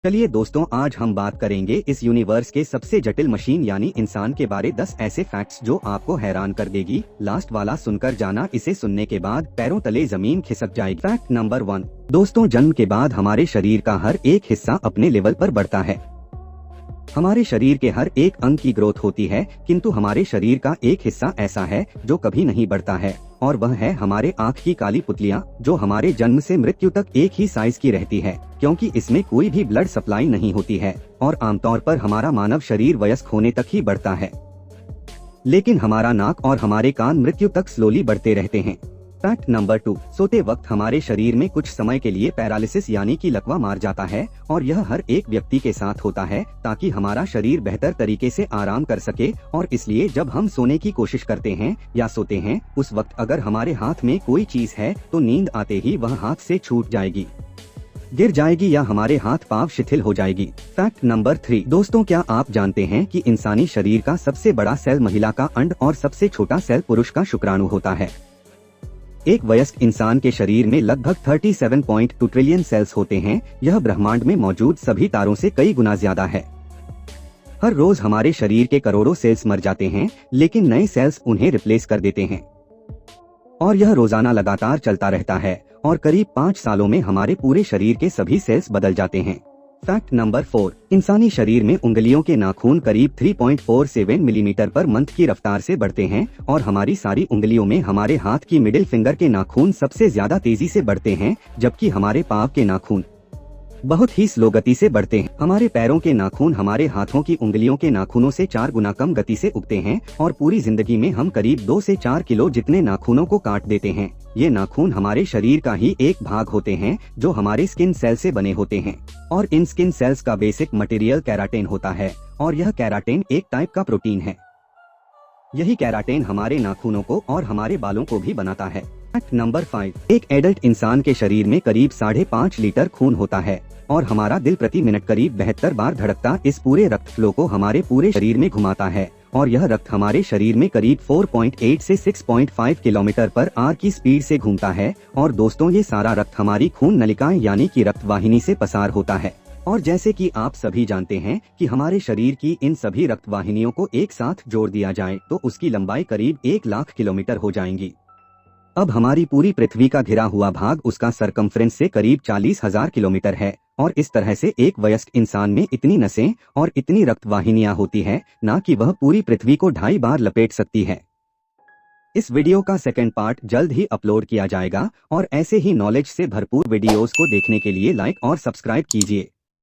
चलिए दोस्तों, आज हम बात करेंगे इस यूनिवर्स के सबसे जटिल मशीन यानी इंसान के बारे 10 ऐसे फैक्ट्स जो आपको हैरान कर देगी। लास्ट वाला सुनकर जाना, इसे सुनने के बाद पैरों तले जमीन खिसक जाएगी। Fact number 1। दोस्तों, जन्म के बाद हमारे शरीर का हर एक हिस्सा अपने लेवल पर बढ़ता है। हमारे शरीर के हर एक अंग की ग्रोथ होती है, किंतु हमारे शरीर का एक हिस्सा ऐसा है जो कभी नहीं बढ़ता है, और वह है हमारे आँख की काली पुतलियाँ, जो हमारे जन्म से मृत्यु तक एक ही साइज की रहती है, क्योंकि इसमें कोई भी ब्लड सप्लाई नहीं होती है और आमतौर पर हमारा मानव शरीर वयस्क होने तक ही बढ़ता है, लेकिन हमारा नाक और हमारे कान मृत्यु तक स्लोली बढ़ते रहते हैं। Fact number 2। सोते वक्त हमारे शरीर में कुछ समय के लिए पैरालिसिस यानी कि लकवा मार जाता है, और यह हर एक व्यक्ति के साथ होता है ताकि हमारा शरीर बेहतर तरीके से आराम कर सके। और इसलिए जब हम सोने की कोशिश करते हैं या सोते हैं, उस वक्त अगर हमारे हाथ में कोई चीज है तो नींद आते ही वह हाथ से छूट जाएगी, गिर जाएगी या हमारे हाथ पांव शिथिल हो जाएगी। Fact number 3। दोस्तों, क्या आप जानते हैं कि इंसानी शरीर का सबसे बड़ा सेल महिला का अंड और सबसे छोटा सेल पुरुष का शुक्राणु होता है। एक वयस्क इंसान के शरीर में लगभग 37.2 ट्रिलियन सेल्स होते हैं। यह ब्रह्मांड में मौजूद सभी तारों से कई गुना ज्यादा है। हर रोज हमारे शरीर के करोड़ों सेल्स मर जाते हैं, लेकिन नए सेल्स उन्हें रिप्लेस कर देते हैं, और यह रोजाना लगातार चलता रहता है, और करीब 5 सालों में हमारे पूरे शरीर के सभी सेल्स बदल जाते हैं। Fact number 4। इंसानी शरीर में उंगलियों के नाखून करीब 3.47 मिलीमीटर पर मंथ की रफ्तार से बढ़ते हैं, और हमारी सारी उंगलियों में हमारे हाथ की मिडिल फिंगर के नाखून सबसे ज्यादा तेजी से बढ़ते हैं, जबकि हमारे पांव के नाखून बहुत ही स्लो गति से बढ़ते हैं। हमारे पैरों के नाखून हमारे हाथों की उंगलियों के नाखूनों से 4 गुना कम गति से उगते हैं, और पूरी जिंदगी में हम करीब 2 से 4 किलो जितने नाखूनों को काट देते हैं। ये नाखून हमारे शरीर का ही एक भाग होते हैं जो हमारे स्किन सेल से बने होते हैं, और इन स्किन सेल्स का बेसिक मटेरियल केराटिन होता है, और यह केराटिन एक टाइप का प्रोटीन है। यही केराटिन हमारे नाखूनों को और हमारे बालों को भी बनाता है। Fact number 5। एक एडल्ट इंसान के शरीर में करीब 5.5 लीटर खून होता है, और हमारा दिल प्रति मिनट करीब 72 बार धड़कता इस पूरे रक्त फ्लो को हमारे पूरे शरीर में घुमाता है, और यह रक्त हमारे शरीर में करीब 4.8 से 6.5 किलोमीटर पर आवर की स्पीड से घूमता है। और दोस्तों, ये सारा रक्त हमारी खून नलिकाएं यानी कि रक्त वाहिनी से पसार होता है। और जैसे कि आप सभी जानते हैं कि हमारे शरीर की इन सभी रक्त वाहिनियों को एक साथ जोड़ दिया जाए तो उसकी लंबाई करीब 1 लाख किलोमीटर हो जाएंगी। अब हमारी पूरी पृथ्वी का घिरा हुआ भाग उसका सरकमफ्रेंस से करीब 40,000 किलोमीटर है, और इस तरह से एक वयस्क इंसान में इतनी नसें और इतनी रक्त वाहिनियां होती है ना कि वह पूरी पृथ्वी को 2.5 बार लपेट सकती है। इस वीडियो का सेकंड पार्ट जल्द ही अपलोड किया जाएगा, और ऐसे ही नॉलेज से भरपूर वीडियोस को देखने के लिए लाइक और सब्सक्राइब कीजिए।